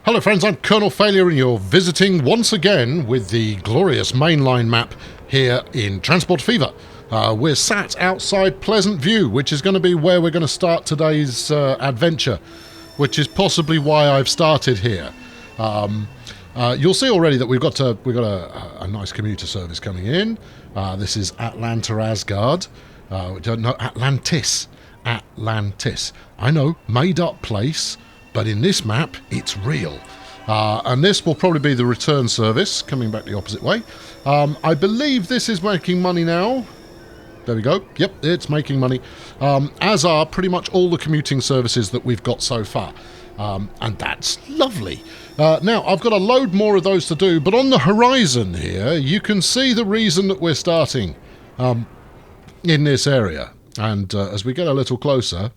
Hello friends, I'm Colonel Failure and you're visiting once again with the glorious mainline map here in Transport Fever. We're sat outside Pleasantview, which is going to be where we're going to start today's adventure, which is possibly why I've started here. You'll see already that we've got a nice commuter service coming in. This is Atlanta Asgard. No, Atlantis. Atlantis. I know, made up place. But in this map, it's real. And this will probably be the return service, coming back the opposite way. I believe this is making money now. There we go. Yep, it's making money. As are pretty much all the commuting services that we've got so far. And that's lovely. Now, I've got a load more of those to do, but on the horizon here, you can see the reason that we're starting in this area. And as we get a little closer,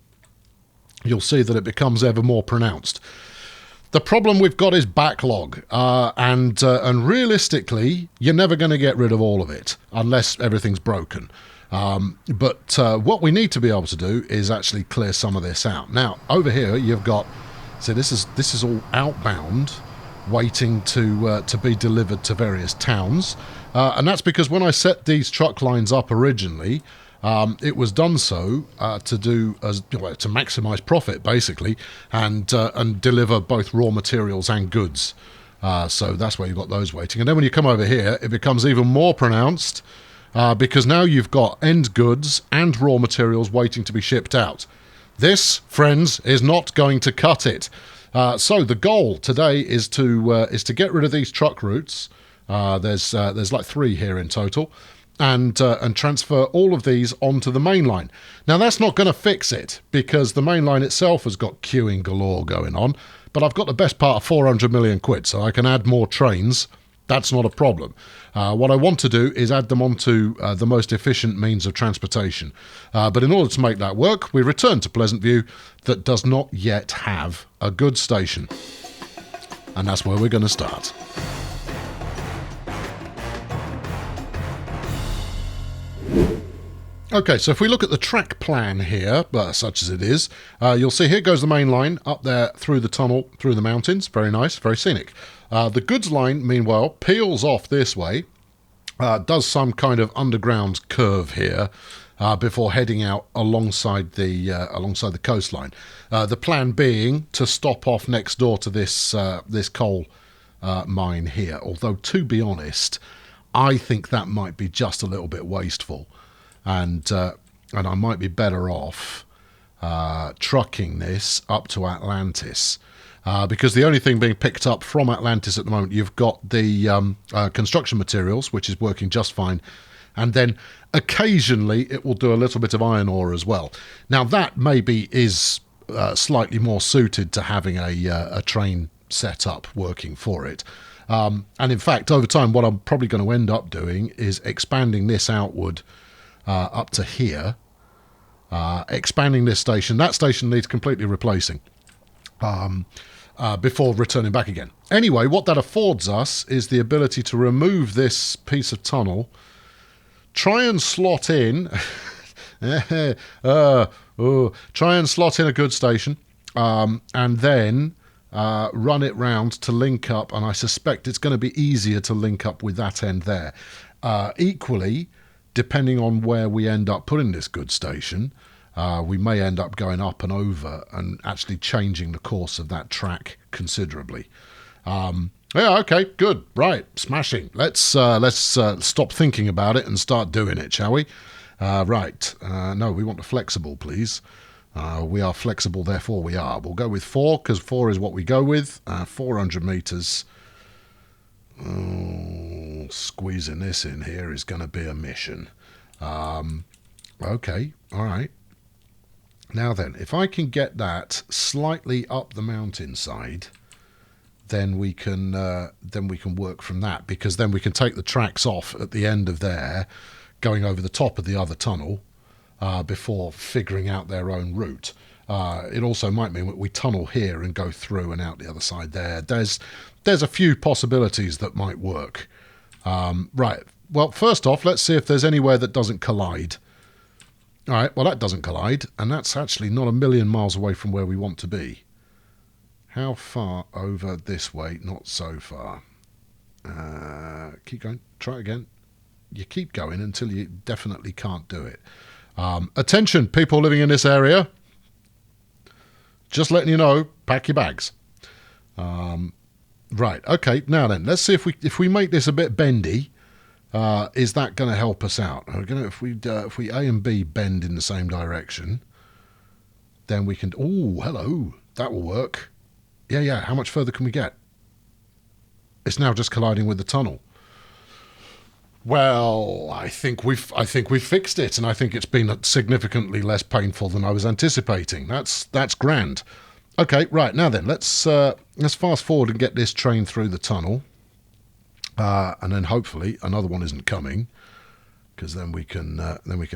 you'll see that it becomes ever more pronounced. The problem we've got is backlog, and realistically, you're never going to get rid of all of it unless everything's broken. But what we need to be able to do is actually clear some of this out. Now, over here, you've got, so this is all outbound, waiting to be delivered to various towns, and that's because when I set these truck lines up originally, it was done so to maximise profit, basically, and deliver both raw materials and goods. So that's where you've got those waiting. And then when you come over here, it becomes even more pronounced because now you've got end goods and raw materials waiting to be shipped out. This, friends, is not going to cut it. So the goal today is to get rid of these truck routes. There's like 3 here in total. And transfer all of these onto the main line. Now, that's not going to fix it, because the main line itself has got queuing galore going on, but I've got the best part of 400 million quid, so I can add more trains. That's not a problem. What I want to do is add them onto the most efficient means of transportation. But in order to make that work, we return to Pleasantview that does not yet have a goods station. And that's where we're going to start. Okay, so if we look at the track plan here, such as it is, you'll see here goes the main line up there through the tunnel, through the mountains. Very nice, very scenic. The goods line, meanwhile, peels off this way, does some kind of underground curve here before heading out alongside the coastline. The plan being to stop off next door to this coal mine here. Although, to be honest, I think that might be just a little bit wasteful. And I might be better off trucking this up to Atlantis, because the only thing being picked up from Atlantis at the moment, you've got the construction materials, which is working just fine, and then occasionally it will do a little bit of iron ore as well. Now that maybe is slightly more suited to having a train set up working for it. And in fact, over time, what I'm probably going to end up doing is expanding this outward up to here, expanding this station. That station needs completely replacing before returning back again. Anyway, what that affords us is the ability to remove this piece of tunnel, try and slot in, try and slot in a goods station, and then run it round to link up, and I suspect it's going to be easier to link up with that end there. Equally, depending on where we end up putting this goods station, we may end up going up and over and actually changing the course of that track considerably. Yeah, okay, good, right, smashing. Let's stop thinking about it and start doing it, shall we? Right, no, we want a flexible, please. We are flexible, therefore we are. We'll go with 4, because 4 is what we go with. 400 metres. Oh, squeezing this in here is going to be a mission. Okay, all right. Now then, if I can get that slightly up the mountainside, then we can work from that, because then we can take the tracks off at the end of there, going over the top of the other tunnel, before figuring out their own route. It also might mean that we tunnel here and go through and out the other side there. There's a few possibilities that might work. Right, well, first off, let's see if there's anywhere that doesn't collide. All right, well, that doesn't collide, and that's actually not a million miles away from where we want to be. How far over this way? Not so far. Keep going. Try again. You keep going until you definitely can't do it. Attention, people living in this area. Just letting you know, pack your bags. Right, okay, now then, let's see if we make this a bit bendy, is that going to help us out? If we A and B bend in the same direction, then we can... Oh, hello, that will work. Yeah, how much further can we get? It's now just colliding with the tunnel. Well, I think we've fixed it, and I think it's been significantly less painful than I was anticipating. That's grand. Okay, right, now then, let's fast forward and get this train through the tunnel. And then hopefully another one isn't coming, because then we can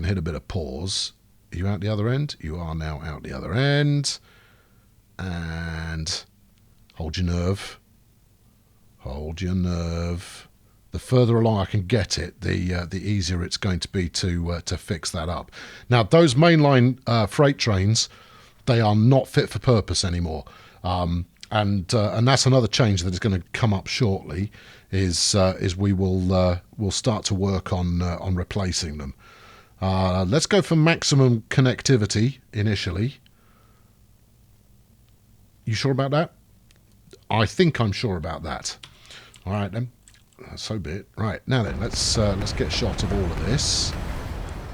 hit a bit of pause. Are you out the other end? You are now out the other end. And hold your nerve. Hold your nerve. The further along I can get it, the easier it's going to be to fix that up. Now, those mainline freight trains, they are not fit for purpose anymore, and that's another change that is going to come up shortly. Is we'll start to work on replacing them. Let's go for maximum connectivity initially. You sure about that? I think I'm sure about that. All right then. So be it. Right, now then, let's get a shot of all of this.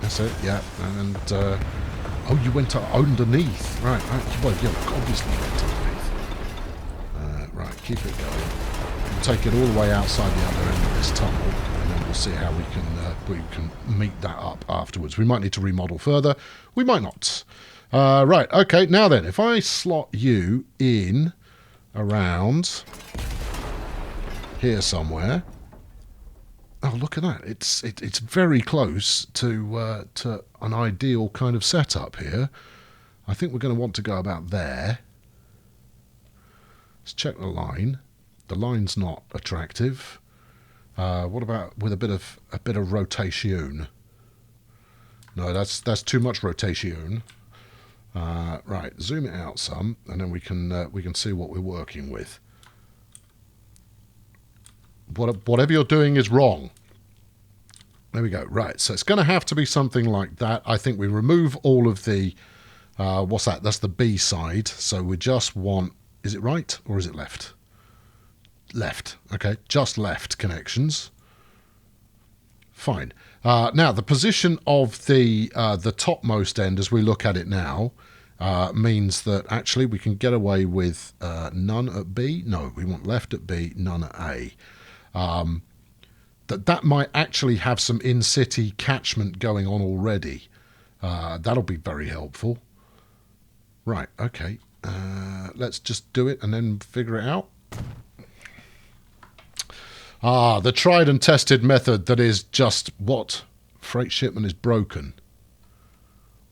That's it, yeah. And oh, you went underneath. Right. Well, you obviously went underneath. Right, keep it going. We'll take it all the way outside the other end of this tunnel, and then we'll see how we can meet that up afterwards. We might need to remodel further. We might not. Right, okay. Now then, if I slot you in around here somewhere. Oh, look at that! It's very close to an ideal kind of setup here. I think we're going to want to go about there. Let's check the line. The line's not attractive. What about with a bit of rotation? No, that's too much rotation. Right, zoom it out some, and then we can see what we're working with. Whatever you're doing is wrong. There we go. Right, so it's going to have to be something like that. I think we remove all of the... what's that? That's the B side. So we just want... Is it right or is it left? Left. Okay, just left connections. Fine. Now, the position of the topmost end, as we look at it now, means that actually we can get away with none at B. No, we want left at B, none at A. That might actually have some in-city catchment going on already. That'll be very helpful. Right, okay. Let's just do it and then figure it out. The tried and tested method that is just what? Freight shipment is broken.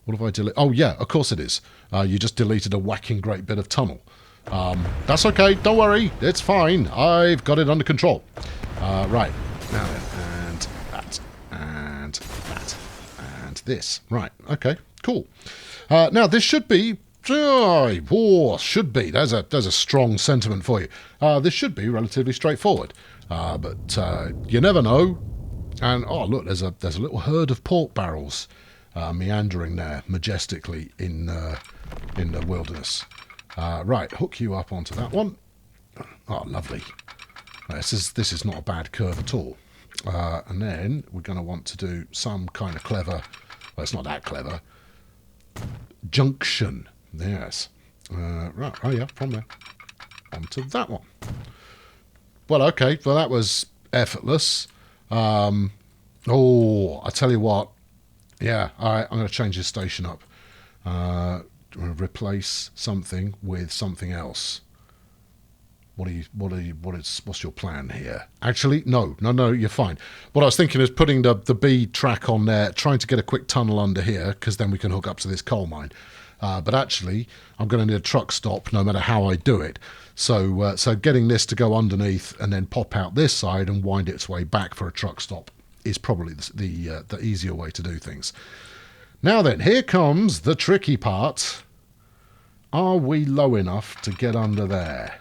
What have I deleted? Oh, yeah, of course it is. You just deleted a whacking great bit of tunnel. That's okay, don't worry, it's fine. I've got it under control. Right, now then, and that, and that, and this. Right, okay, cool. Now, this should be... should be. There's a strong sentiment for you. This should be relatively straightforward. But you never know. And, oh, look, there's a little herd of pork barrels meandering there majestically in the wilderness. Right, hook you up onto that one. Oh, lovely. This is not a bad curve at all. And then we're going to want to do some kind of clever... Well, it's not that clever. Junction. Yes. Right, oh yeah, from there. Onto that one. Well, okay, well that was effortless. Oh, I tell you what. Yeah, I'm going to change this station up. Replace something with something else. What's your plan here? Actually, no, you're fine. What I was thinking is putting the B track on there, trying to get a quick tunnel under here, because then we can hook up to this coal mine. But actually, I'm going to need a truck stop no matter how I do it. So getting this to go underneath and then pop out this side and wind its way back for a truck stop is probably the easier way to do things. Now then, here comes the tricky part. Are we low enough to get under there?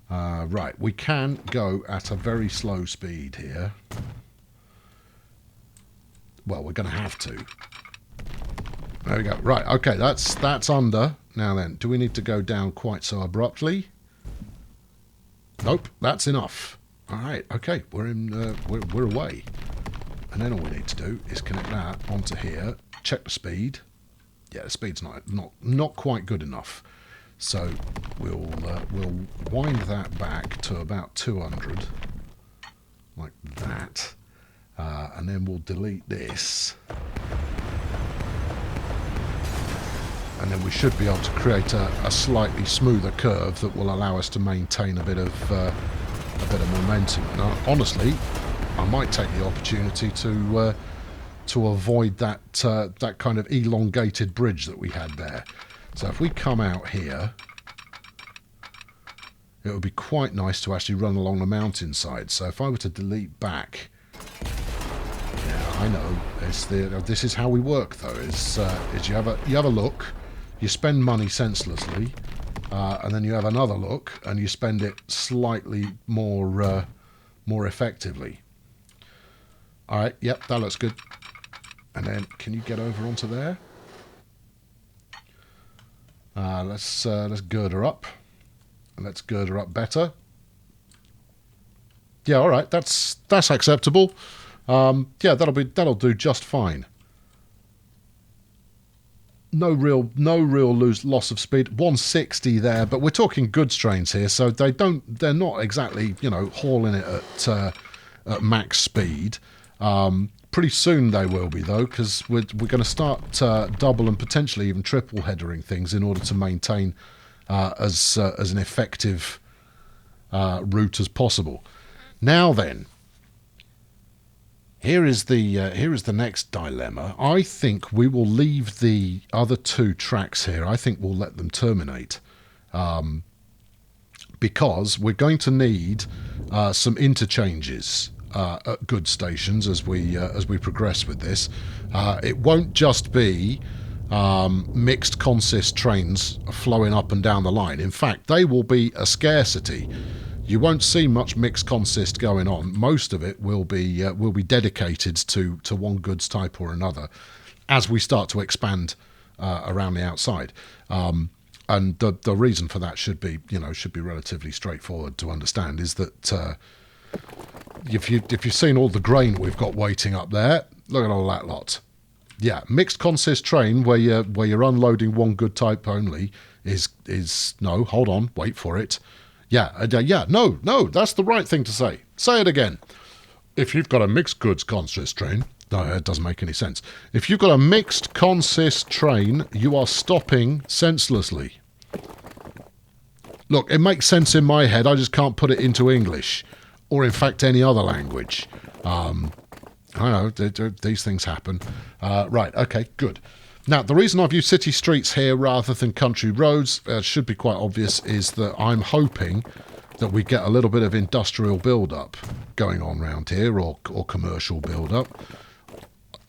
Right, we can go at a very slow speed here. Well, we're going to have to. There we go. Right, okay, that's under. Now then, do we need to go down quite so abruptly? Nope, that's enough. All right, okay, we're away. And then all we need to do is connect that onto here, check the speed. Yeah, the speed's not quite good enough. So we'll wind that back to about 200, like that, and then we'll delete this. And then we should be able to create a slightly smoother curve that will allow us to maintain a bit of momentum. Now, honestly, I might take the opportunity to avoid that kind of elongated bridge that we had there. So if we come out here, it would be quite nice to actually run along the mountainside. So if I were to delete back, yeah, I know this is how we work though. Is you have a look. You spend money senselessly, and then you have another look, and you spend it slightly more effectively. All right, yep, that looks good. And then, can you get over onto there? Let's gird her up. Let's gird her up better. Yeah, all right, that's acceptable. Yeah, that'll do just fine. No real loss of speed. 160 there, but we're talking goods trains here, so they're not exactly, you know, hauling it at max speed. Pretty soon they will be though, because we're going to start double and potentially even triple headering things in order to maintain as an effective route as possible. Now then. Here is the next dilemma. I think we will leave the other two tracks here. I think we'll let them terminate, because we're going to need some interchanges at goods stations as we progress with this. It won't just be mixed consist trains flowing up and down the line. In fact, they will be a scarcity. You won't see much mixed consist going on. Most of it will be dedicated to one goods type or another, as we start to expand around the outside. And the reason for that should be relatively straightforward to understand. Is that if you've seen all the grain we've got waiting up there, look at all that lot. Yeah, mixed consist train where you're unloading one good type only is no. Hold on, wait for it. Yeah, no, that's the right thing to say. Say it again. If you've got a mixed goods consist train, no, it doesn't make any sense. If you've got a mixed consist train, you are stopping senselessly. Look, it makes sense in my head, I just can't put it into English, or in fact any other language. I know, these things happen. Right, okay, good. Now, the reason I've used city streets here rather than country roads should be quite obvious, is that I'm hoping that we get a little bit of industrial build-up going on around here, or commercial build-up.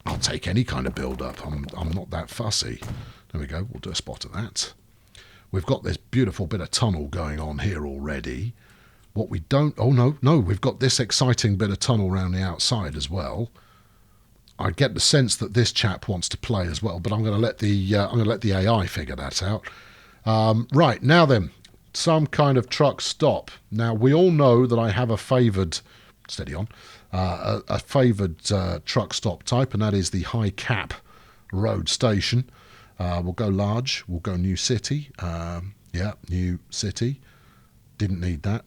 I'll take any kind of build-up. I'm not that fussy. There we go. We'll do a spot of that. We've got this beautiful bit of tunnel going on here already. What we don't... Oh, no, we've got this exciting bit of tunnel around the outside as well. I get the sense that this chap wants to play as well, but I'm going to let the AI figure that out. Right, now then, some kind of truck stop. Now, we all know that I have a favoured... Steady on. A favoured truck stop type, and that is the high cap road station. We'll go large. We'll go new city. Yeah, new city. Didn't need that.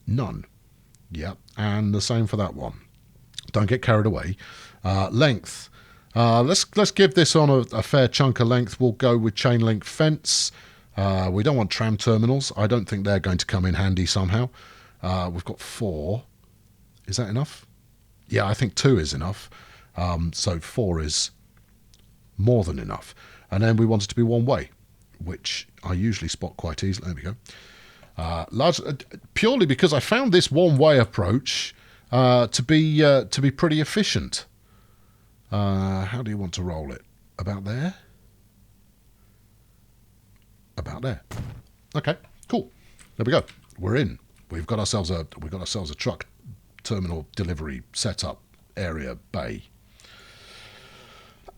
None. Yeah, and the same for that one. Don't get carried away. Length. Let's give this on a fair chunk of length. We'll go with chain link fence. We don't want tram terminals. I don't think they're going to come in handy somehow. We've got 4. Is that enough? Yeah, I think 2 is enough. So 4 is more than enough. And then we want it to be one way, which I usually spot quite easily. There we go. Large, purely because I found this one-way approach to be pretty efficient. How do you want to roll it? About there? about there. Okay, cool. There we go. We're in. We've got ourselves a truck terminal delivery setup area bay.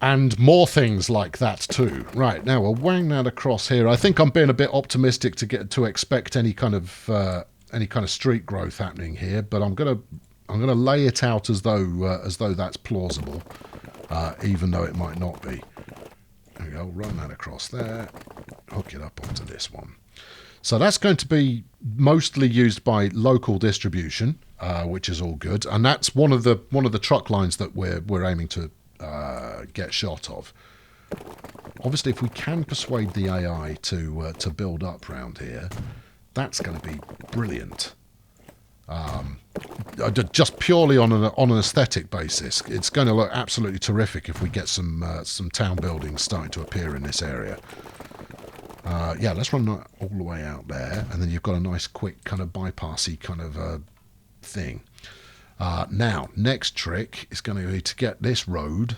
And more things like that too. Right, now we'll wang that across here. I think I'm being a bit optimistic to expect any kind of street growth happening here, but I'm gonna lay it out as though that's plausible, even though it might not be. There we go. Run that across there. Hook it up onto this one. So that's going to be mostly used by local distribution, which is all good, and that's one of the truck lines that we're aiming to get shot of. Obviously, if we can persuade the AI to build up round here, that's going to be brilliant. Just purely on an aesthetic basis, it's going to look absolutely terrific if we get some town buildings starting to appear in this area. Yeah, let's run that all the way out there, and then you've got a nice quick kind of bypassy kind of thing. Now, next trick is going to be to get this road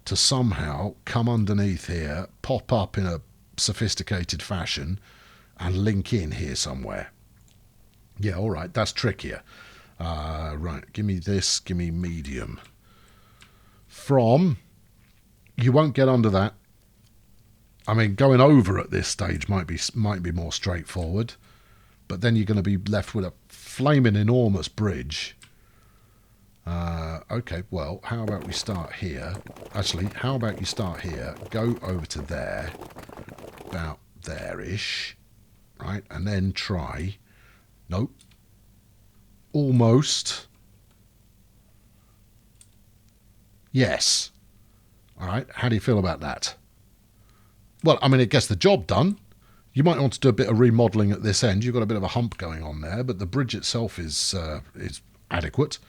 to somehow come underneath here, pop up in a sophisticated fashion, and link in here somewhere. Yeah, all right, that's trickier. Right, give me this, give me medium. You won't get under that. I mean, going over at this stage might be more straightforward, but then you're going to be left with a flaming enormous bridge. Okay, well, how about we start here? Actually, how about you start here, go over to there, about there-ish, right, and then try. Nope. Almost. Yes. All right, how do you feel about that? Well, I mean, it gets the job done. You might want to do a bit of remodelling at this end. You've got a bit of a hump going on there, but the bridge itself is adequate.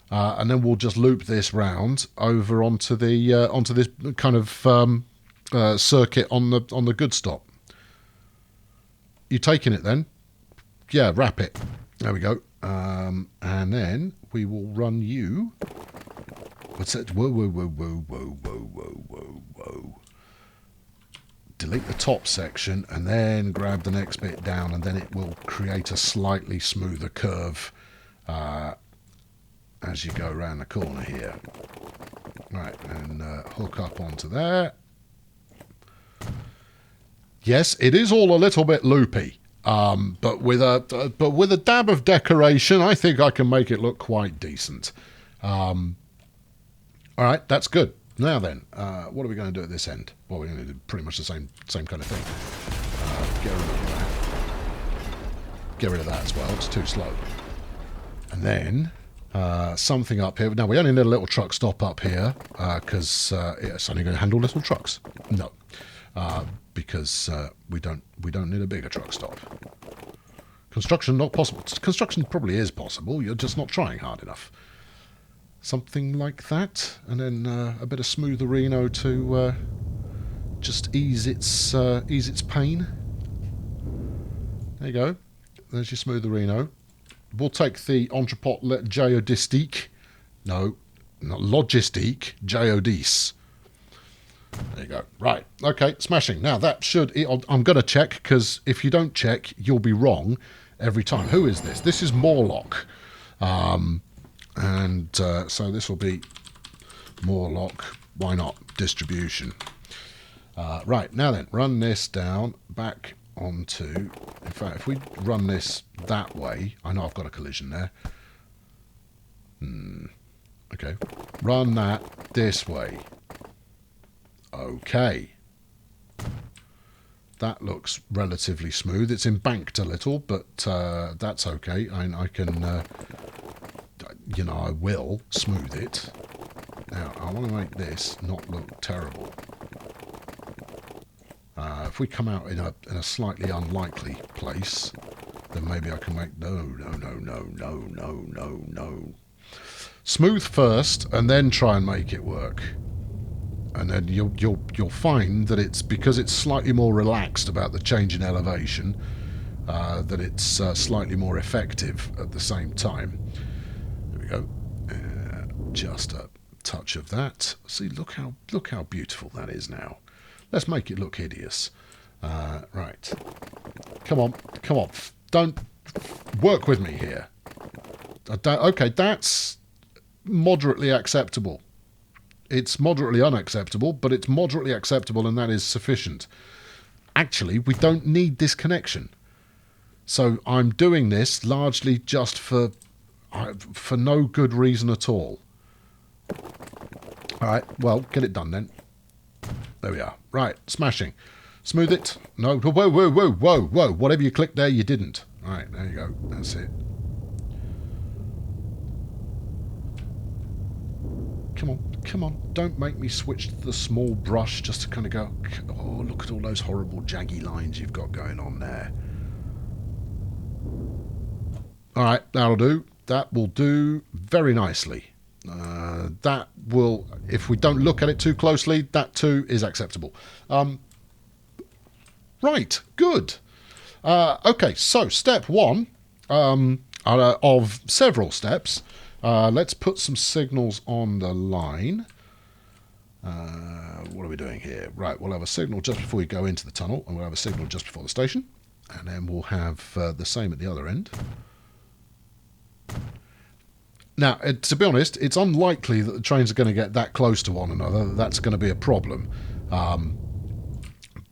And then we'll just loop this round over onto this kind of circuit on the good stop. You taking it then? Yeah, wrap it. There we go. And then we will run you. What's that? Whoa, whoa, whoa, whoa, whoa, whoa, whoa, whoa, whoa. Delete the top section and then grab the next bit down, and then it will create a slightly smoother curve as you go around the corner here. Right, and hook up onto there. Yes, it is all a little bit loopy, but with a dab of decoration, I think I can make it look quite decent. All right, that's good. Now then, what are we going to do at this end? Well, we're going to do pretty much the same kind of thing. Get rid of that. Get rid of that as well. It's too slow. And then something up here. Now we only need a little truck stop up here because it's only going to handle little trucks. No, because we don't need a bigger truck stop. Construction not possible. Construction probably is possible. You're just not trying hard enough. Something like that, and then a bit of smootherino to just ease its pain. There you go. There's your smootherino. We'll take the entrepot geodistique. No, not logistique. Geodis. There you go. Right. Okay. Smashing. Now that should. I'm going to check, because if you don't check, you'll be wrong every time. Who is this? This is Morlock. And so this will be Morlock. Why not? Distribution. Right, now then, run this down, back onto... In fact, if we run this that way... I know I've got a collision there. Okay. Run that this way. Okay. That looks relatively smooth. It's embanked a little, but that's okay. I can... I will smooth it. Now, I want to make this not look terrible. If we come out in a slightly unlikely place, then maybe I can make... No. Smooth first, and then try and make it work. And then you'll find that it's because it's slightly more relaxed about the change in elevation, that it's slightly more effective at the same time. Go. Just a touch of that. See, look how beautiful that is now. Let's make it look hideous. Right. Come on. Come on. Don't work with me here. Okay, that's moderately acceptable. It's moderately unacceptable, but it's moderately acceptable, and that is sufficient. Actually, we don't need this connection. So I'm doing this largely just for no good reason at all. All right, well, get it done then. There we are. Right, smashing. Smooth it. No, whoa, whoa, whoa, whoa, whoa. Whatever you clicked there, you didn't. All right, there you go. That's it. Come on, come on. Don't make me switch to the small brush just to kind of go, oh, look at all those horrible jaggy lines you've got going on there. All right, that'll do. That will do very nicely. That will, if we don't look at it too closely, that too is acceptable. Right, good. Okay, so step one of several steps. Let's put some signals on the line. What are we doing here? Right, we'll have a signal just before we go into the tunnel, and we'll have a signal just before the station, and then we'll have the same at the other end. Now, to be honest, it's unlikely that the trains are going to get that close to one another. That's going to be a problem.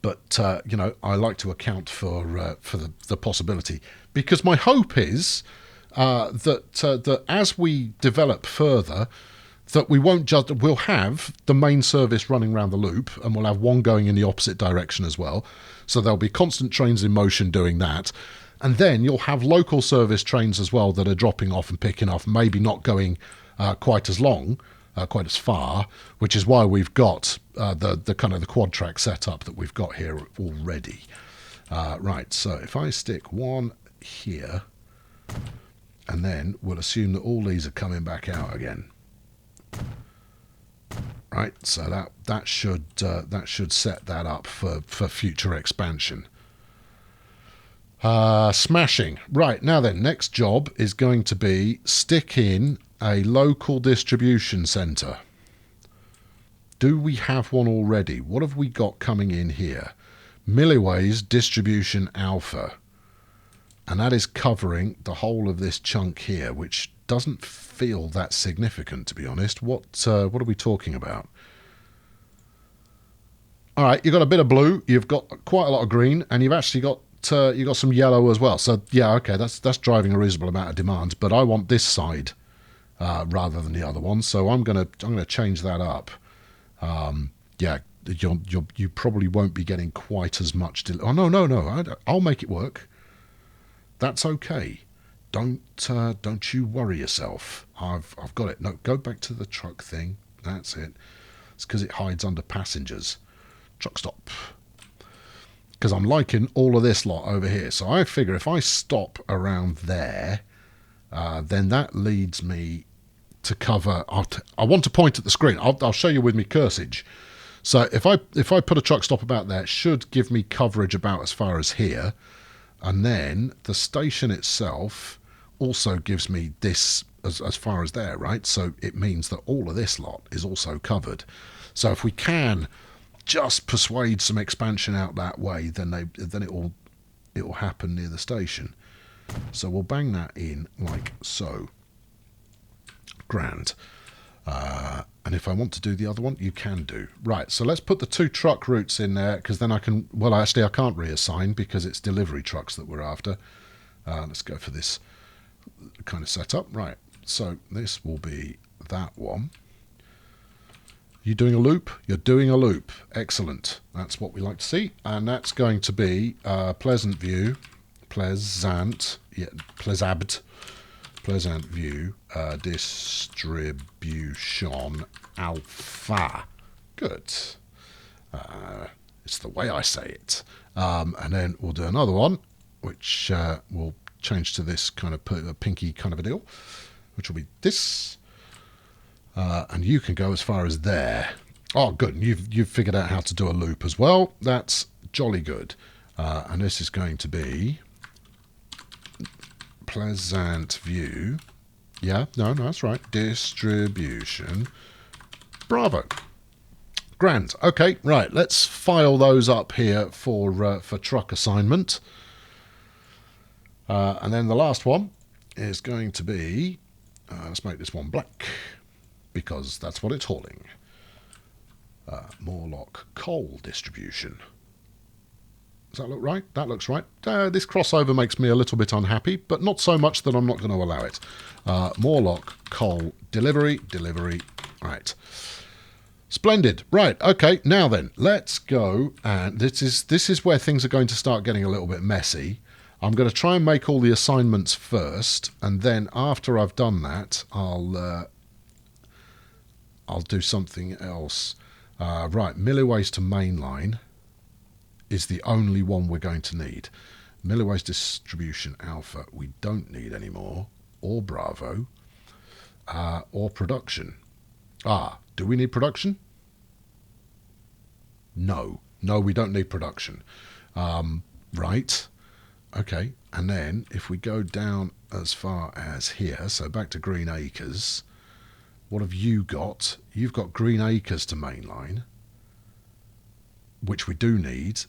But you know, I like to account for the possibility, because my hope is that as we develop further, that we'll have the main service running around the loop, and we'll have one going in the opposite direction as well. So there'll be constant trains in motion doing that. And then you'll have local service trains as well that are dropping off and picking off, maybe not going quite as long, quite as far, which is why we've got the kind of the quad track setup that we've got here already. Right, so if I stick one here, and then we'll assume that all these are coming back out again. Right, so that should set that up for future expansion. Smashing. Right, now then, next job is going to be stick in a local distribution centre. Do we have one already? What have we got coming in here? Milliways Distribution Alpha. And that is covering the whole of this chunk here, which doesn't feel that significant, to be honest. What are we talking about? All right, you've got a bit of blue, you've got quite a lot of green, and you've actually got you got some yellow as well. So yeah, okay, that's driving a reasonable amount of demand. But I want this side rather than the other one, so I'm gonna change that up. Yeah, you probably won't be getting quite as much. Oh no, I'll make it work. That's okay. Don't you worry yourself. I've got it. No, go back to the truck thing. That's it. It's because it hides under passengers. Truck stop. Because I'm liking all of this lot over here. So I figure if I stop around there, then that leads me to cover. I want to point at the screen. I'll show you with me cursage. So if I put a truck stop about there, it should give me coverage about as far as here. And then the station itself also gives me this as far as there, right? So it means that all of this lot is also covered. So if we can just persuade some expansion out that way, then it will happen near the station. So we'll bang that in like so. Grand. And if I want to do the other one, you can do. Right, so let's put the 2 truck routes in there, because then I can, well, actually I can't reassign because it's delivery trucks that we're after. Let's go for this kind of setup. Right, so this will be that one. You doing a loop? You're doing a loop. Excellent. That's what we like to see. And that's going to be Pleasantview, Pleasantview Distribution Alpha. Good. It's the way I say it. And then we'll do another one, which will change to this kind of pinky kind of a deal, which will be this. And you can go as far as there. Oh, good. You've figured out how to do a loop as well. That's jolly good. And this is going to be Pleasantview. Yeah, no, that's right. Distribution. Bravo. Grand. Okay, right. Let's file those up here for truck assignment. And then the last one is going to be, let's make this one black, because that's what it's hauling. Morlock coal distribution. Does that look right? That looks right. This crossover makes me a little bit unhappy, but not so much that I'm not going to allow it. Morlock coal delivery. Right. Splendid. Right. Okay. Now then, let's go. And this is where things are going to start getting a little bit messy. I'm going to try and make all the assignments first, and then after I've done that, I'll do something else. Right. Milliways to Mainline is the only one we're going to need. Milliways distribution alpha we don't need anymore, or Bravo, or production. Do we need production? No, we don't need production. Right, okay, and then if we go down as far as here, so back to Green Acres, what have you got? You've got Green Acres to Mainline, which we do need,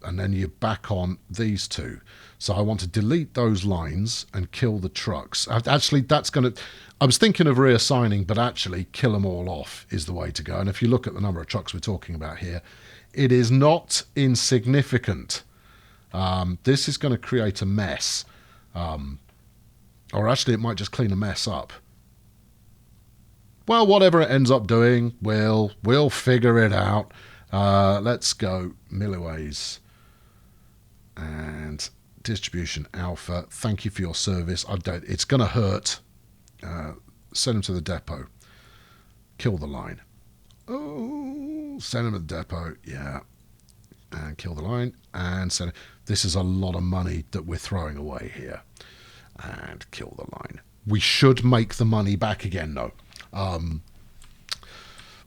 and then you're back on these two. So I want to delete those lines and kill the trucks. Actually, that's going to... I was thinking of reassigning, but actually kill them all off is the way to go. And if you look at the number of trucks we're talking about here, it is not insignificant. This is going to create a mess. Or actually, it might just clean a mess up. Well, whatever it ends up doing, we'll figure it out. Let's go Milliways and distribution alpha. Thank you for your service. It's going to hurt. Send them to the depot. Kill the line. Oh, send them to the depot. Yeah. And kill the line. And send it. This is a lot of money that we're throwing away here. And kill the line. We should make the money back again, though.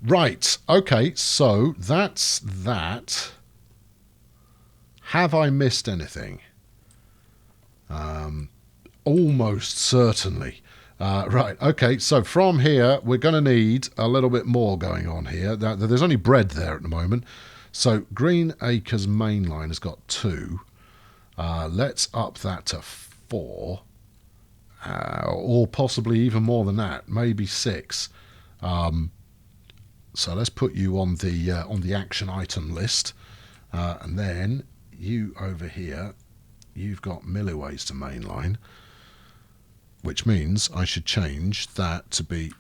Right. Okay. So that's that. Have I missed anything? Almost certainly. Right, okay, so from here, we're going to need a little bit more going on here. There's only bread there at the moment. So Green Acres Mainline has got 2. Let's up that to 4. Or possibly even more than that, maybe 6. So let's put you on the action item list. And then you over here, you've got Milliways to Mainline, which means I should change that to be...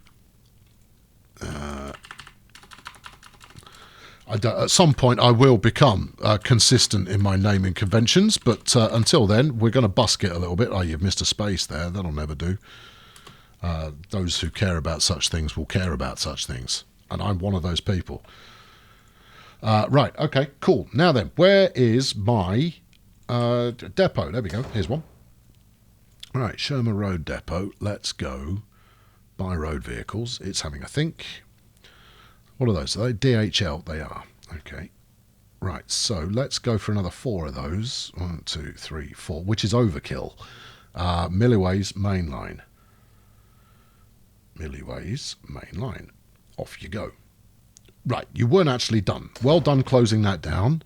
at some point I will become consistent in my naming conventions, but until then we're going to busk it a little bit. Oh, you've missed a space there. That'll never do. Those who care about such things will care about such things, and I'm one of those people. Right, okay, cool. Now then, where is my depot? There we go. Here's one. All right, Shermer Road Depot. Let's go buy road vehicles. It's having a think. What are those? Are they DHL? They are. Okay. Right, so let's go for another 4 of those. 1, 2, 3, 4, which is overkill. Milliways Mainline. Milliways Mainline. Off you go. Right, you weren't actually done. Well done closing that down.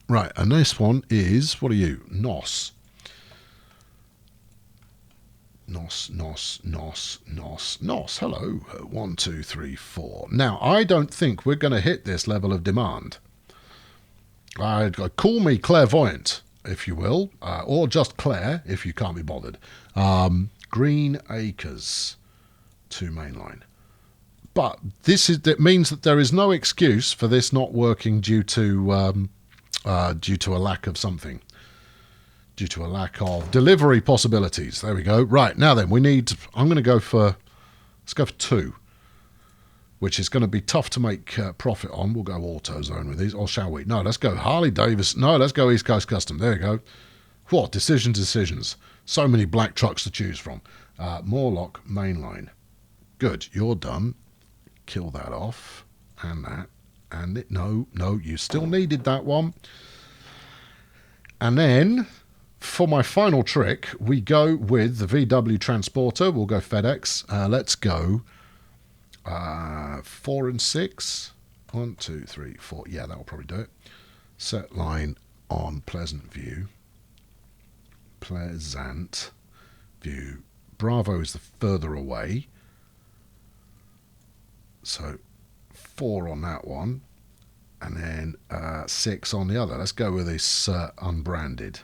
Right, and this one is, what are you? NOS. NOS. Hello. 1, 2, 3, 4. Now, I don't think we're going to hit this level of demand. Call me clairvoyant, if you will, or just Claire, if you can't be bothered. Green Acres to Mainline. But it means that there is no excuse for this not working due to a lack of something. Due to a lack of delivery possibilities. There we go. Right, now then, I'm going to go for, let's go for 2, which is going to be tough to make profit on. We'll go AutoZone with these, or shall we? No, let's go Harley Davidson. No, let's go East Coast Custom. There we go. What? Decisions. So many black trucks to choose from. Morlock Mainline. Good, you're done. Kill that off. And that. And it, no, you still needed that one. And then... for my final trick, we go with the VW Transporter. We'll go FedEx. Let's go 4 and 6. 1, 2, 3, 4. Yeah, that will probably do it. Set line on Pleasantview. Pleasantview. Bravo is the further away. So 4 on that one. And then 6 on the other. Let's go with this unbranded.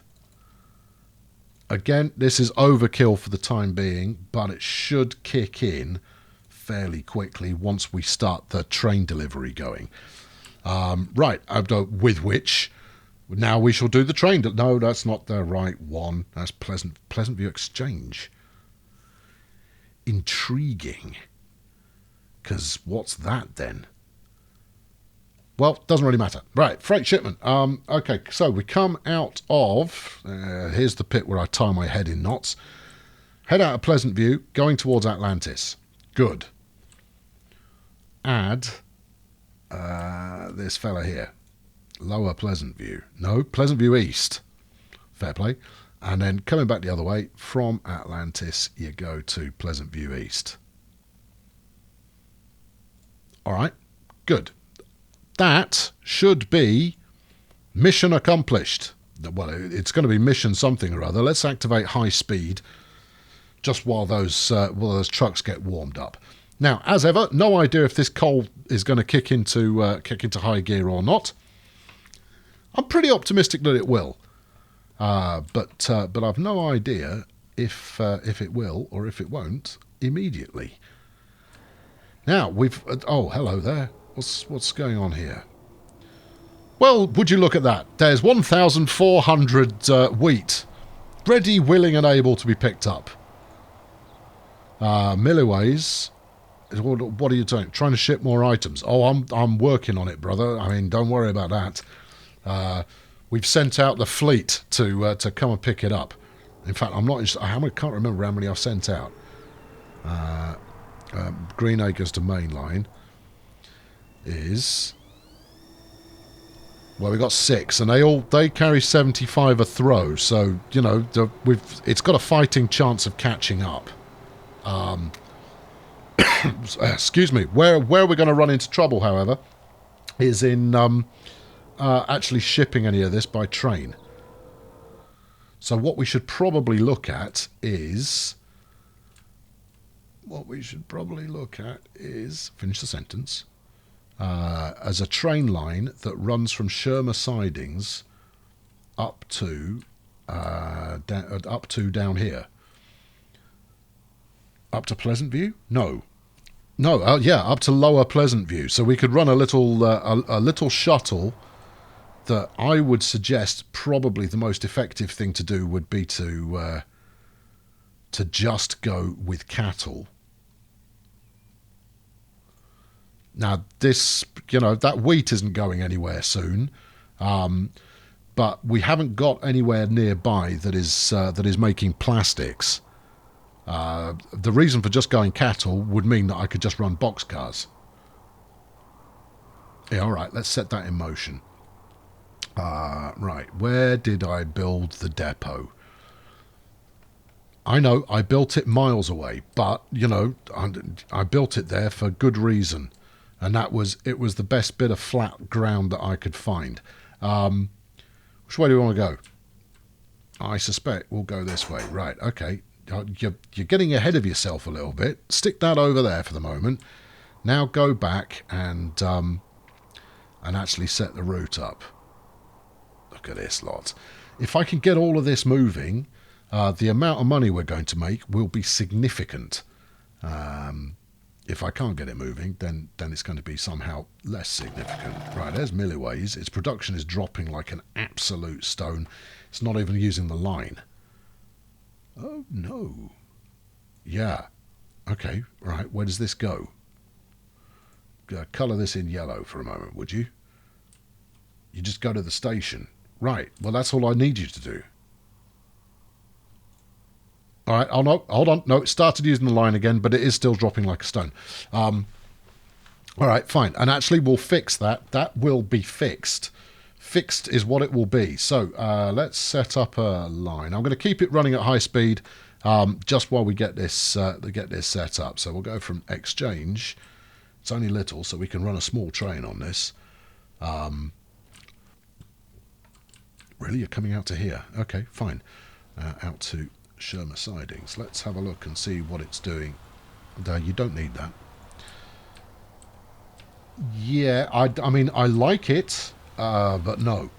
Again, this is overkill for the time being, but it should kick in fairly quickly once we start the train delivery going. Right, with which now we shall do the train. No, that's not the right one. That's Pleasantview Exchange. Intriguing. Because what's that then? Well, doesn't really matter. Right, freight shipment. Okay, so we come out of... here's the pit where I tie my head in knots. Head out of Pleasantview, going towards Atlantis. Good. Add this fella here. Lower Pleasantview. No, Pleasantview East. Fair play. And then coming back the other way, from Atlantis, you go to Pleasantview East. All right, good. That should be mission accomplished. Well, it's going to be mission something or other. Let's activate high speed just while those trucks get warmed up. Now, as ever, no idea if this coal is going to kick into high gear or not. I'm pretty optimistic that it will, but I've no idea if it will or if it won't immediately. Now we've oh, hello there. What's going on here? Well, would you look at that? There's 1,400 wheat, ready, willing, and able to be picked up. Milliways, what are you doing? Trying to ship more items? Oh, I'm working on it, brother. I mean, don't worry about that. We've sent out the fleet to come and pick it up. In fact, I'm not. I can't remember how many I've sent out. Green Acres to Mainline is, well, we got 6, and they carry 75 a throw. So you know it's got a fighting chance of catching up. Excuse me. Where we're going to run into trouble, however, is in actually shipping any of this by train. So what we should probably look at is finish the sentence. As a train line that runs from Shermer Sidings up to down here, up to Pleasantview. Up to Lower Pleasantview. So we could run a little shuttle. That I would suggest probably the most effective thing to do would be to just go with cattle. Now, this, that wheat isn't going anywhere soon, but we haven't got anywhere nearby that is making plastics. The reason for just going cattle would mean that I could just run boxcars. Yeah, all right, let's set that in motion. Right, where did I build the depot? I know, I built it miles away, but, I built it there for good reason. And it was the best bit of flat ground that I could find. Which way do we want to go? I suspect we'll go this way. Right, okay. You're getting ahead of yourself a little bit. Stick that over there for the moment. Now go back and actually set the route up. Look at this lot. If I can get all of this moving, the amount of money we're going to make will be significant. If I can't get it moving, then it's going to be somehow less significant. Right, there's Milliways. Its production is dropping like an absolute stone. It's not even using the line. Oh, no. Yeah. Okay, right, where does this go? Colour this in yellow for a moment, would you? You just go to the station. Right, well, that's all I need you to do. All right, oh no, hold on. No, it started using the line again, but it is still dropping like a stone. All right, fine. And actually, we'll fix that. That will be fixed. Fixed is what it will be. So let's set up a line. I'm going to keep it running at high speed just while we get this set up. So we'll go from exchange It's only little, so we can run a small train on this. Really? You're coming out to here? Okay, fine. Out to Shermer Sidings. Let's have a look and see what it's doing. No, you don't need that. Yeah, I mean, I like it, but no.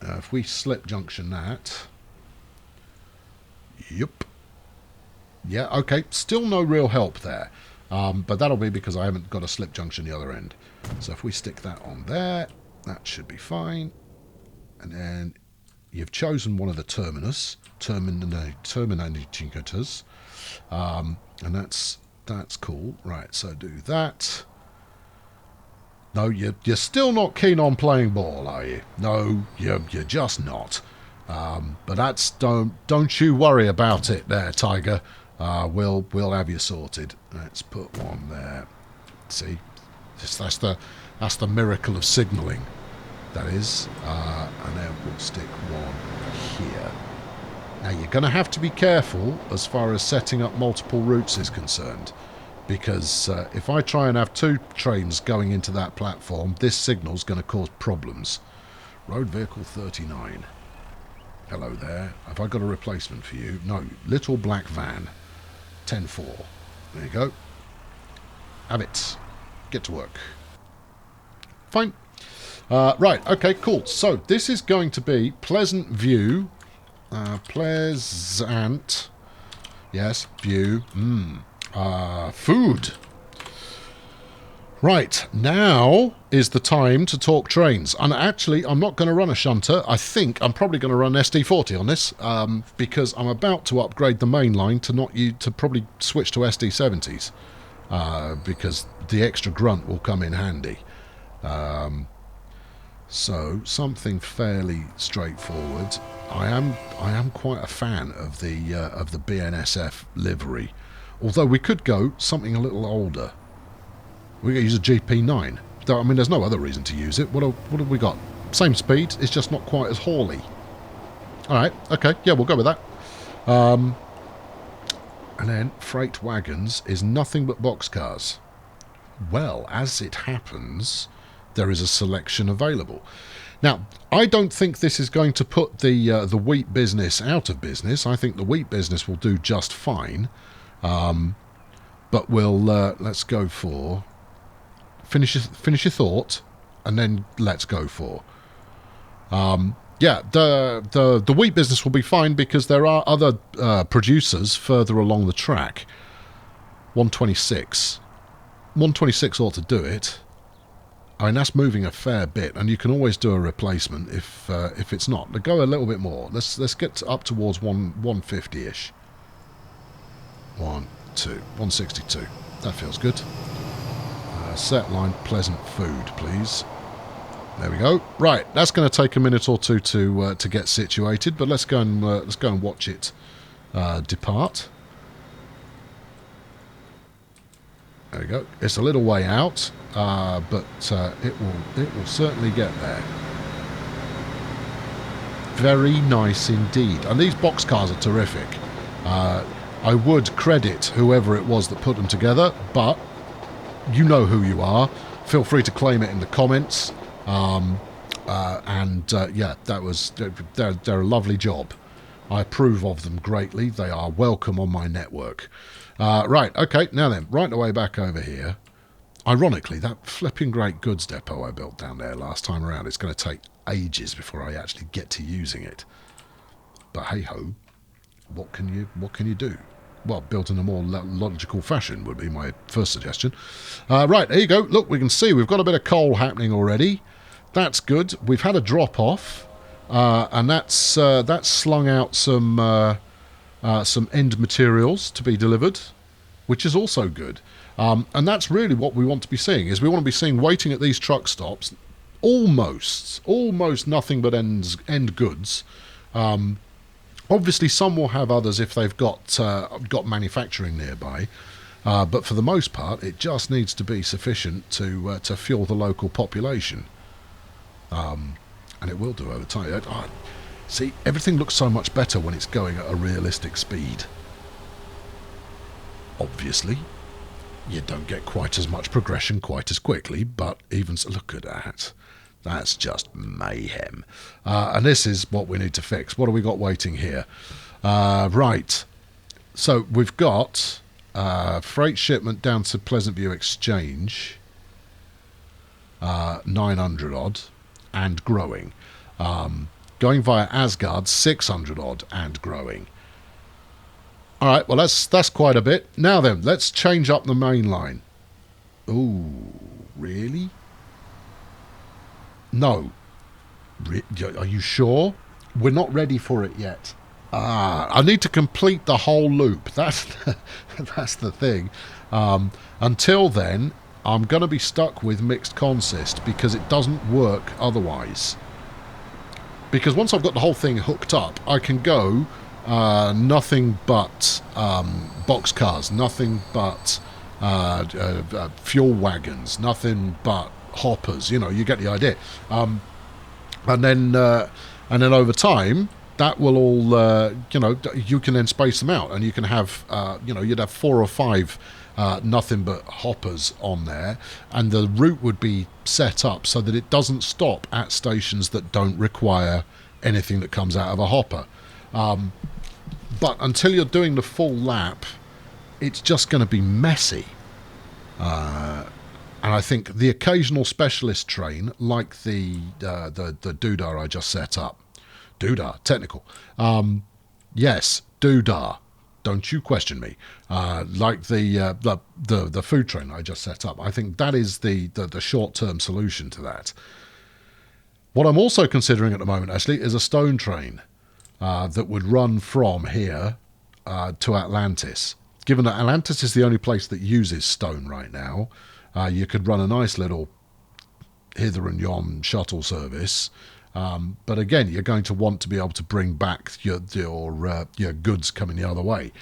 If we slip junction that... Yup. Yeah, okay, still no real help there. But that'll be because I haven't got a slip junction the other end. So if we stick that on there, that should be fine. And then you've chosen one of the terminators. And that's cool. Right, so do that. No, you're still not keen on playing ball, are you? No, you're just not. But that's don't you worry about it there, Tiger. We'll have you sorted. Let's put one there. See, that's the miracle of signalling. That is, and then we'll stick one here. Now you're going to have to be careful as far as setting up multiple routes is concerned, because if I try and have two trains going into that platform, this signal's going to cause problems. Road vehicle 39. Hello there. Have I got a replacement for you? No. Little black van. 10-4. There you go. Have it. Get to work. Fine. Right, okay, cool. So, this is going to be Pleasantview. Pleasant. Yes, view. Food. Right, now is the time to talk trains. And actually, I'm not going to run a shunter. I think I'm probably going to run SD40 on this, because I'm about to upgrade the main line to probably switch to SD70s, because the extra grunt will come in handy. So something fairly straightforward. I am quite a fan of the BNSF livery, although we could go something a little older. We could use a GP9. I mean, there's no other reason to use it. What have we got? Same speed. It's just not quite as hauly. All right. Okay. Yeah, we'll go with that. And then freight wagons is nothing but boxcars. Well, as it happens, there is a selection available. Now, I don't think this is going to put the wheat business out of business. I think the wheat business will do just fine. But we'll let's go for finish your thought, and then let's go for. Yeah, the wheat business will be fine because there are other producers further along the track. 126 ought to do it. I mean, that's moving a fair bit, and you can always do a replacement if it's not. But go a little bit more. Let's get up towards 150-ish. 162. That feels good. Set line pleasant food, please. There we go. Right, that's going to take a minute or two to get situated, but let's go and watch it depart. There we go. It's a little way out, but it will certainly get there. Very nice indeed. And these boxcars are terrific. I would credit whoever it was that put them together, but you know who you are. Feel free to claim it in the comments. Yeah, they're a lovely job. I approve of them greatly. They are welcome on my network. Right, okay, now then, right the way back over here. Ironically, that flipping great goods depot I built down there last time around, it's going to take ages before I actually get to using it. But hey-ho, what can you do? Well, built in a more logical fashion would be my first suggestion. Right, there you go. Look, we can see we've got a bit of coal happening already. That's good. We've had a drop-off, and that's slung out some end materials to be delivered, which is also good. And that's really what we want to be seeing, is we want to be seeing waiting at these truck stops, almost nothing but end goods. Obviously, some will have others if they've got manufacturing nearby, but for the most part, it just needs to be sufficient to fuel the local population, and it will do over time. See, everything looks so much better when it's going at a realistic speed. Obviously, you don't get quite as much progression quite as quickly, but even so, look at that. That's just mayhem. And this is what we need to fix. What have we got waiting here? Right. So we've got freight shipment down to Pleasantview Exchange, 900 odd and growing. Going via Asgard, 600 odd and growing. All right, well, that's quite a bit. Now then, let's change up the main line. Ooh, really? No. Are you sure? We're not ready for it yet. I need to complete the whole loop. That's the thing. Until then, I'm going to be stuck with mixed consist because it doesn't work otherwise. Because once I've got the whole thing hooked up, I can go nothing but boxcars, nothing but fuel wagons, nothing but hoppers. You know, you get the idea. And then over time, that will all, you can then space them out, and you can have, you'd have 4 or 5 nothing but hoppers on there, and the route would be set up so that it doesn't stop at stations that don't require anything that comes out of a hopper. But until you're doing the full lap, it's just going to be messy. And I think the occasional specialist train, like the Doodah I just set up, Doodah, technical. Yes, Doodah. Don't you question me. Like the food train I just set up. I think that is the short-term solution to that. What I'm also considering at the moment, actually, is a stone train that would run from here to Atlantis. Given that Atlantis is the only place that uses stone right now, you could run a nice little hither and yon shuttle service. But again, you're going to want to be able to bring back your goods coming the other way.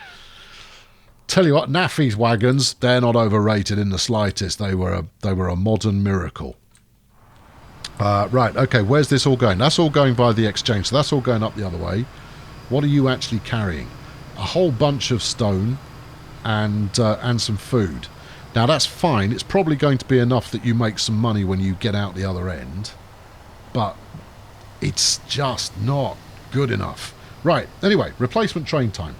Tell you what, Naffy's wagons, they're not overrated in the slightest. They were a modern miracle. Right, okay, where's this all going? That's all going by the exchange, so that's all going up the other way. What are you actually carrying? A whole bunch of stone and some food. Now that's fine. It's probably going to be enough that you make some money when you get out the other end. But it's just not good enough. Right, anyway, replacement train time.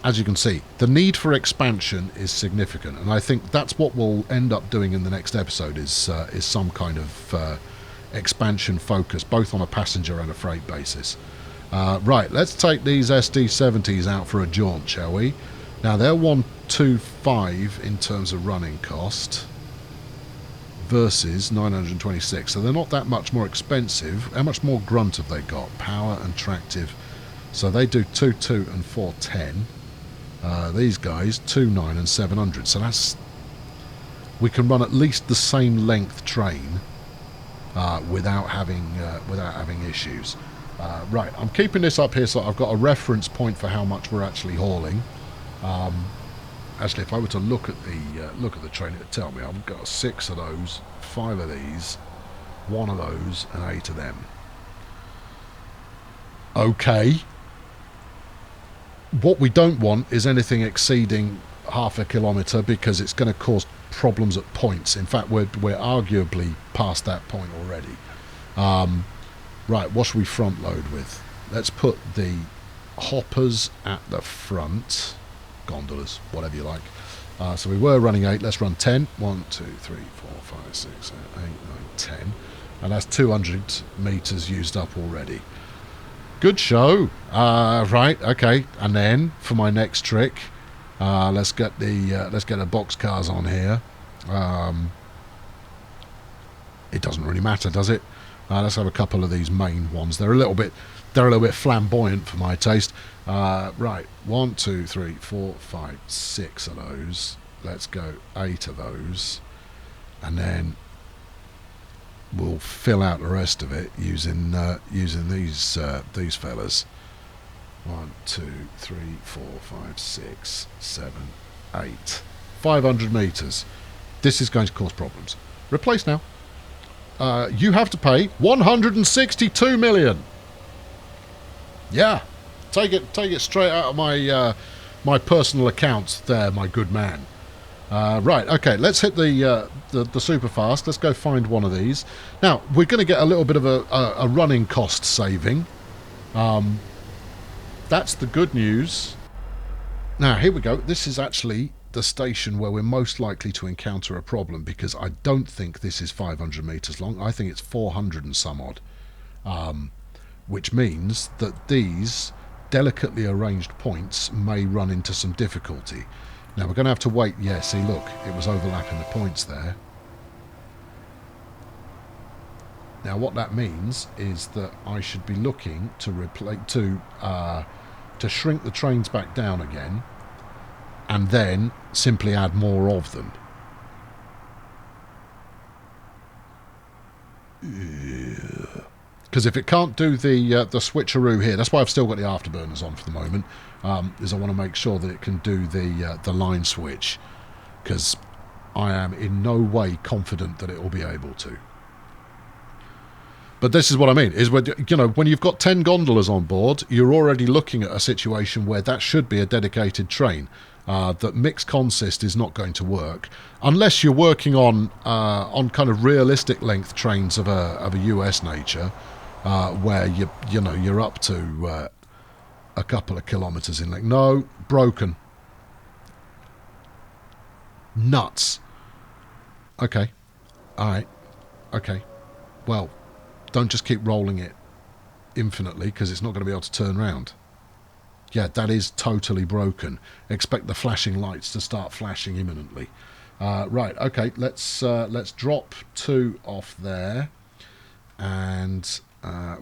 As you can see, the need for expansion is significant, and I think that's what we'll end up doing in the next episode is some kind of expansion focus, both on a passenger and a freight basis. Right, let's take these SD70s out for a jaunt, shall we? Now, they're 125 in terms of running cost versus 926, so they're not that much more expensive. How much more grunt have they got? Power and tractive. So they do 22 and 410. These guys 29 and 700. So that's, we can run at least the same length train without having issues. Right, I'm keeping this up here so I've got a reference point for how much we're actually hauling. Actually, if I were to look at the train, it would tell me I've got 6 of those, 5 of these, 1 of those, and 8 of them. Okay. What we don't want is anything exceeding half a kilometre, because it's going to cause problems at points. In fact, we're arguably past that point already. Right, what should we front load with? Let's put the hoppers at the front. Gondolas, whatever you like. So we were running 8, let's run 10. 1, 2, 3, 4, 5, 6, 7, 8, 9, 10. And that's 200 metres used up already. Good show. Right, okay. And then for my next trick, let's get the box cars on here. It doesn't really matter, does it? Let's have a couple of these main ones. They're a little bit flamboyant for my taste. Right, 1, 2, 3, 4, 5, 6 of those. Let's go 8 of those, and then we'll fill out the rest of it using these fellas. 1, 2, 3, 4, 5, 6, 7, 8. 500 meters. This is going to cause problems. Replace now. You have to pay 162 million. Yeah, take it straight out of my my personal account there, my good man. Right, okay, let's hit the super fast. Let's go find one of these. Now, we're going to get a little bit of a running cost saving. That's the good news. Now, here we go. This is actually the station where we're most likely to encounter a problem, because I don't think this is 500 metres long. I think it's 400 and some odd. Which means that these delicately arranged points may run into some difficulty. Now we're going to have to wait. Yeah, see, look, it was overlapping the points there. Now what that means is that I should be looking to shrink the trains back down again, and then simply add more of them. Because if it can't do the switcheroo here, that's why I've still got the afterburners on for the moment, is I want to make sure that it can do the line switch, because I am in no way confident that it will be able to. But this is what I mean, is when, you know, when you've got 10 gondolas on board, you're already looking at a situation where that should be a dedicated train. That mixed consist is not going to work unless you're working on kind of realistic length trains of a US nature, where you're up to a couple of kilometres in length. No, broken. Nuts. Okay. Alright. Okay. Well, don't just keep rolling it infinitely, because it's not going to be able to turn round. Yeah, that is totally broken. Expect the flashing lights to start flashing imminently. Right, okay, let's drop 2 off there, and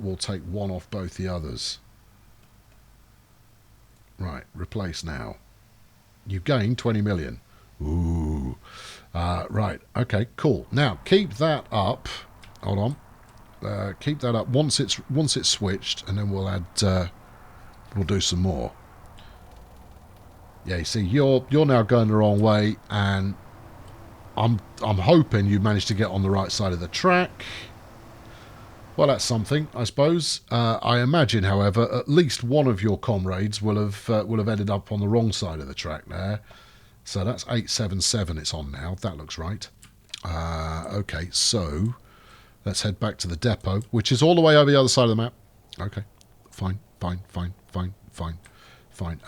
we'll take 1 off both the others. Right, replace now. You gain 20 million. Ooh. Right, okay, cool. Now, keep that up. Hold on. Keep that up once it's switched, and then we'll add... we'll do some more. Yeah, you see, you're now going the wrong way, and I'm hoping you managed to get on the right side of the track. Well, that's something, I suppose. I imagine, however, at least one of your comrades will have ended up on the wrong side of the track there. So that's 877 it's on now. That looks right. Okay, so let's head back to the depot, which is all the way over the other side of the map. Okay, fine. And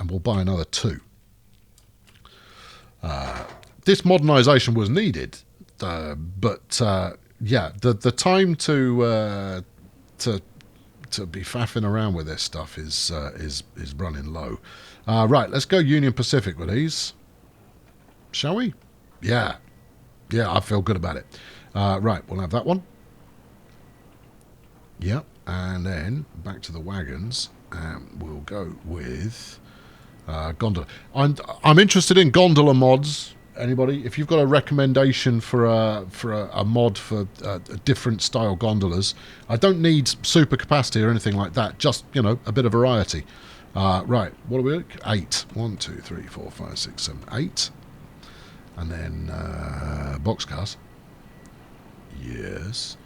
we'll buy another 2. This modernisation was needed, but yeah, the time to be faffing around with this stuff is running low. Right, let's go Union Pacific with these, shall we? Yeah, I feel good about it. Right, we'll have that one. Yep, and then back to the wagons. We'll go with gondola. I'm interested in gondola mods. Anybody? If you've got a recommendation for a mod for different style gondolas, I don't need super capacity or anything like that. Just, you know, a bit of variety. Right. What are we? 8. 1, 2, 3, 4, 5, 6, 7, 8. And then boxcars. Yes.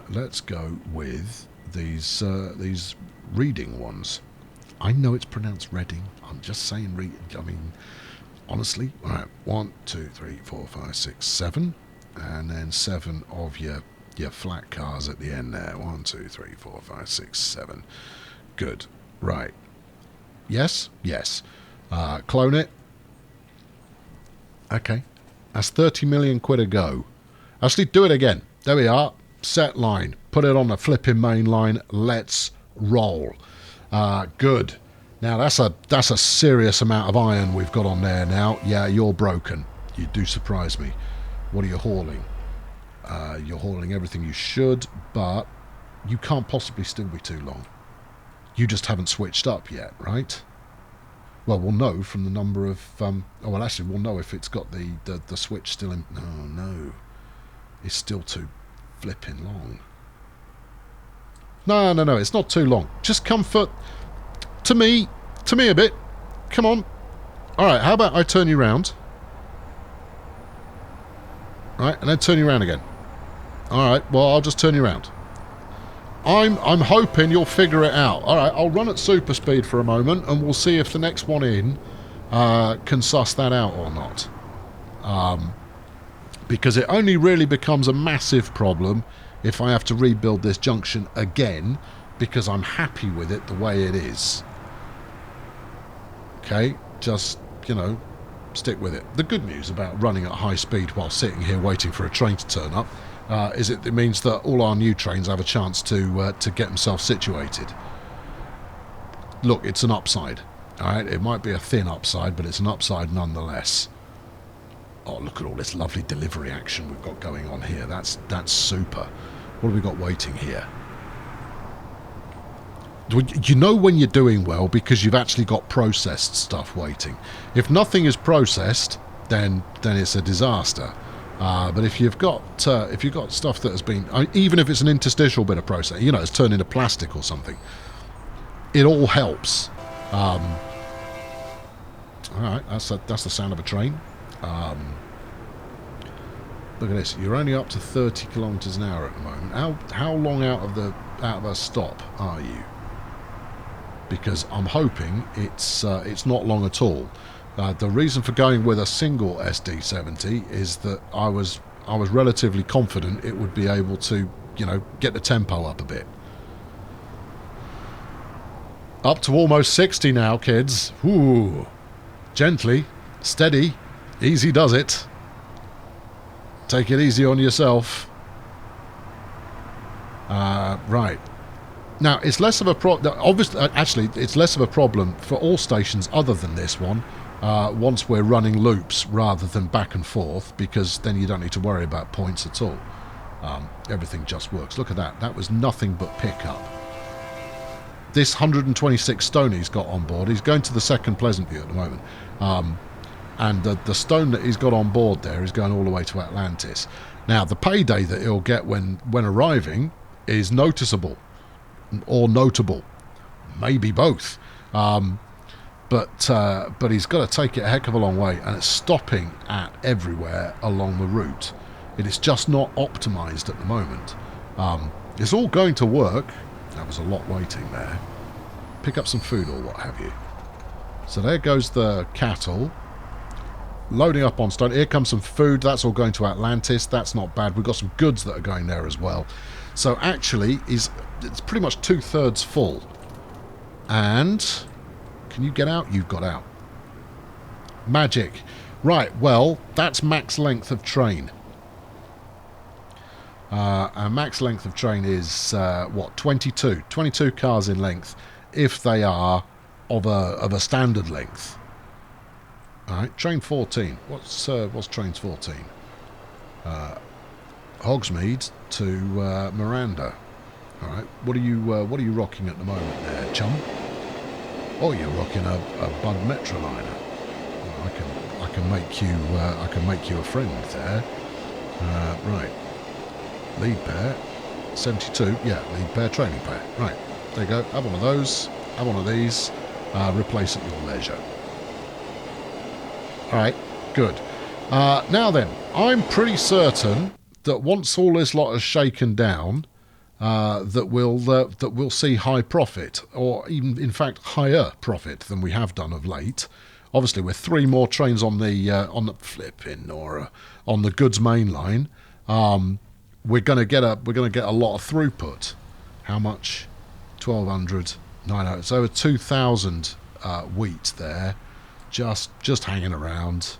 Let's go with these reading ones. I know it's pronounced Reading. I'm just saying I mean, honestly. All right, 1, 2, 3, 4, 5, 6, 7, and then 7 of your flat cars at the end there. 1, 2, 3, 4, 5, 6, 7. Good. Right. Yes. Clone it. Okay. That's 30 million quid a go. Actually, do it again. There we are. Set line. Put it on the flipping main line. Let's roll. Good. Now that's a serious amount of iron we've got on there now. Yeah, you're broken. You do surprise me. What are you hauling? You're hauling everything you should, but you can't possibly still be too long. You just haven't switched up yet, right? Well, we'll know from the number of... oh, well, actually, we'll know if it's got the switch still in... No. It's still too flipping long. No, it's not too long. Just comfort to me a bit. Come on. All right, how about I turn you round? All right, and then turn you around again. All right, well, I'll just turn you around. I'm hoping you'll figure it out. All right, I'll run at super speed for a moment, and we'll see if the next one in can suss that out or not. Because it only really becomes a massive problem if I have to rebuild this junction again, because I'm happy with it the way it is. Okay, just, you know, stick with it. The good news about running at high speed while sitting here waiting for a train to turn up is it means that all our new trains have a chance to get themselves situated. Look, it's an upside. Alright, it might be a thin upside, but it's an upside nonetheless. Oh, look at all this lovely delivery action we've got going on here. That's super. What have we got waiting here? You know when you're doing well because you've actually got processed stuff waiting. If nothing is processed, then it's a disaster. But if you've got stuff that has been, even if it's an interstitial bit of process, you know, it's turned into plastic or something, it all helps. All right, that's the sound of a train. Look at this. You're only up to 30 kilometers an hour at the moment. How long out of a stop are you? Because I'm hoping it's not long at all. The reason for going with a single SD70 is that I was relatively confident it would be able to, you know, get the tempo up a bit. Up to almost 60 now, kids. Ooh. Gently, steady, easy does it. Take it easy on yourself. Right. Now, it's less of a problem. Obviously, actually, it's less of a problem for all stations other than this one. Once we're running loops rather than back and forth, because then you don't need to worry about points at all. Everything just works. Look at that. That was nothing but pickup. This 126 stone he's got on board, he's going to the second Pleasantview at the moment. And the stone that he's got on board there is going all the way to Atlantis. Now, the payday that he'll get when arriving is noticeable. Or notable. Maybe both. But he's got to take it a heck of a long way, and it's stopping at everywhere along the route. It is just not optimised at the moment. It's all going to work. That was a lot waiting there. Pick up some food or what have you. So there goes the cattle. Loading up on stone. Here comes some food. That's all going to Atlantis. That's not bad. We've got some goods that are going there as well. So actually, it's pretty much 2/3 full. And can you get out? You've got out. Magic. Right, well, that's max length of train. And max length of train is, what, 22? 22 cars in length, if they are of a standard length. Alright, train 14. What's trains 14? Hogsmeade to Miranda. All right. What are you rocking at the moment there, chum? Oh, you're rocking a Bud Metroliner. Well, I can make you a friend there. Right. Lead pair, 72. Yeah, lead pair, training pair. Right. There you go. Have one of those. Have one of these. Replace at your leisure. All right. Good. Now then, I'm pretty certain that once all this lot is shaken down, that we'll see high profit, or even in fact higher profit than we have done of late. Obviously, we're 3 more trains on the flipping or on the goods main line. We're going to get a lot of throughput. How much? 1,200, 900. So over 2,000 wheat there, just hanging around.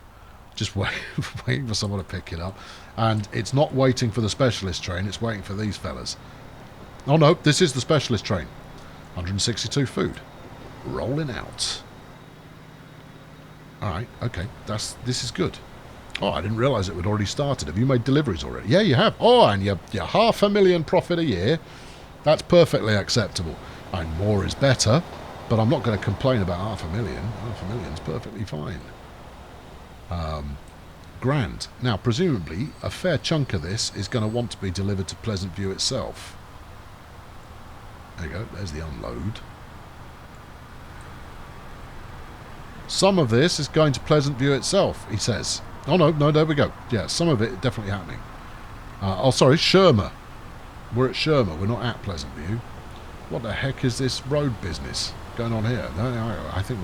Just waiting for someone to pick it up. And it's not waiting for the specialist train, it's waiting for these fellas. Oh no, this is the specialist train. 162 food. Rolling out. Alright, okay, this is good. Oh, I didn't realise it had already started. Have you made deliveries already? Yeah, you have. Oh, and you're 500,000 profit a year. That's perfectly acceptable. And more is better, but I'm not going to complain about 500,000. 500,000 is perfectly fine. Grand. Now, presumably, a fair chunk of this is going to want to be delivered to Pleasantview itself. There you go. There's the unload. Some of this is going to Pleasantview itself, he says. Oh, no, there we go. Yeah, some of it definitely happening. Oh, sorry, Shermer. We're at Shermer. We're not at Pleasantview. What the heck is this road business going on here? No, I think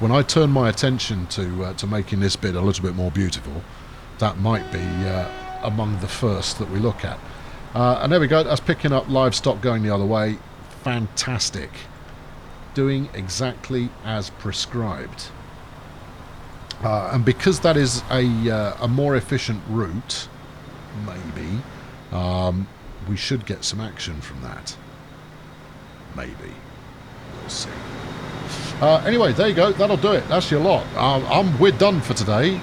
when I turn my attention to making this bit a little bit more beautiful, that might be among the first that we look at. And there we go, that's picking up livestock going the other way. Fantastic. Doing exactly as prescribed. And because that is a more efficient route, maybe, we should get some action from that. Maybe. We'll see. Anyway, there you go. That'll do it. That's your lot. We're done for today.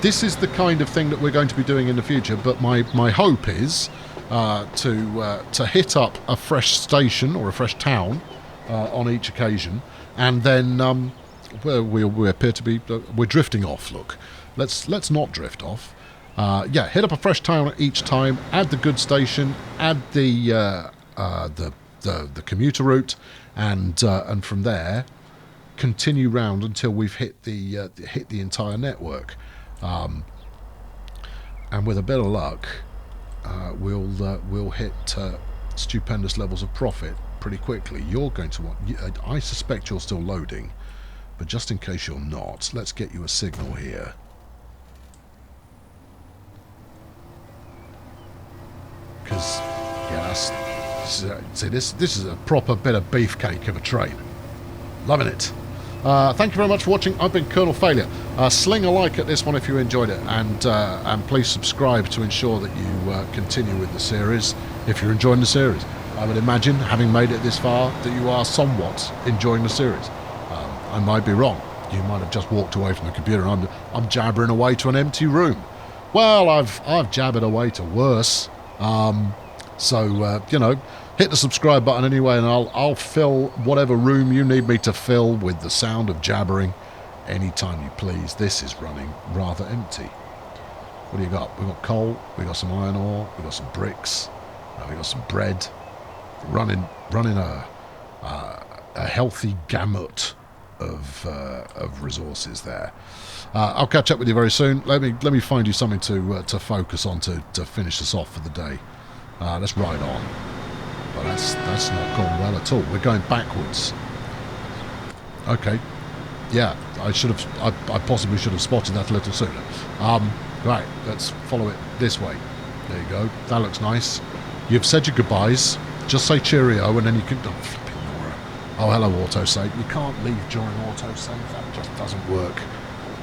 This is the kind of thing that we're going to be doing in the future, but my hope is to hit up a fresh station or a fresh town on each occasion, and then we appear to be we're drifting off. Look, let's not drift off. Yeah, hit up a fresh town each time. Add the goods station. Add the commuter route, and from there continue round until we've hit the entire network. And with a bit of luck, we'll hit stupendous levels of profit pretty quickly. You're going to want. I suspect you're still loading, but just in case you're not, let's get you a signal here. Because see, this is a proper bit of beefcake of a train. Loving it. Thank you very much for watching. I've been Colonel Failure. Sling a like at this one if you enjoyed it, and please subscribe to ensure that you continue with the series if you're enjoying the series. I would imagine, having made it this far, that you are somewhat enjoying the series. I might be wrong. You might have just walked away from the computer and I'm jabbering away to an empty room. Well, I've jabbered away to worse. So you know, hit the subscribe button anyway, and I'll fill whatever room you need me to fill with the sound of jabbering anytime you please. This is running rather empty. What do you got? We've got coal, we've got some iron ore, we've got some bricks, we've got some bread. Running a healthy gamut of resources there. I'll catch up with you very soon. Let me find you something to focus on to finish us off for the day. Let's ride on. But that's not gone well at all. We're going backwards. Okay. Yeah, I possibly should have spotted that a little sooner. Right, let's follow it this way. There you go. That looks nice. You've said your goodbyes. Just say cheerio, and then you can... Oh, flipping Nora. Oh, hello, autosave. You can't leave during autosave. That just doesn't work.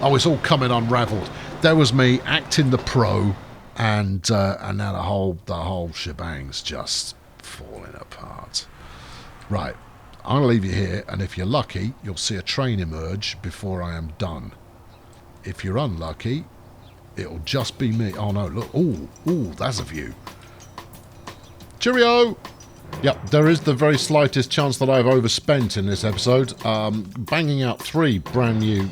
Oh, it's all coming unravelled. There was me acting the pro, and now the whole shebang's just falling apart. Right, I'm going to leave you here, and if you're lucky, you'll see a train emerge before I am done. If you're unlucky, it'll just be me. Oh, no, look. Ooh, that's a view. Cheerio! Yep, there is the very slightest chance that I've overspent in this episode. Banging out 3 brand new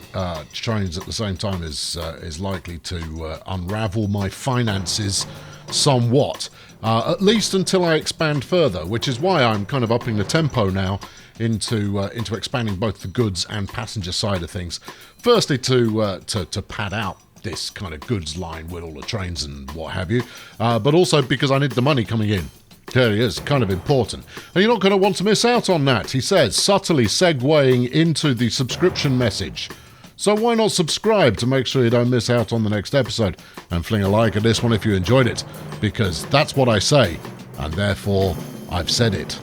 trains at the same time is likely to unravel my finances somewhat. At least until I expand further, which is why I'm kind of upping the tempo now into expanding both the goods and passenger side of things. Firstly, to pad out this kind of goods line with all the trains and what have you, but also because I need the money coming in. There he is, kind of important. And you're not going to want to miss out on that, he says, subtly segueing into the subscription message. So why not subscribe to make sure you don't miss out on the next episode, and fling a like at this one if you enjoyed it, because that's what I say, and therefore I've said it.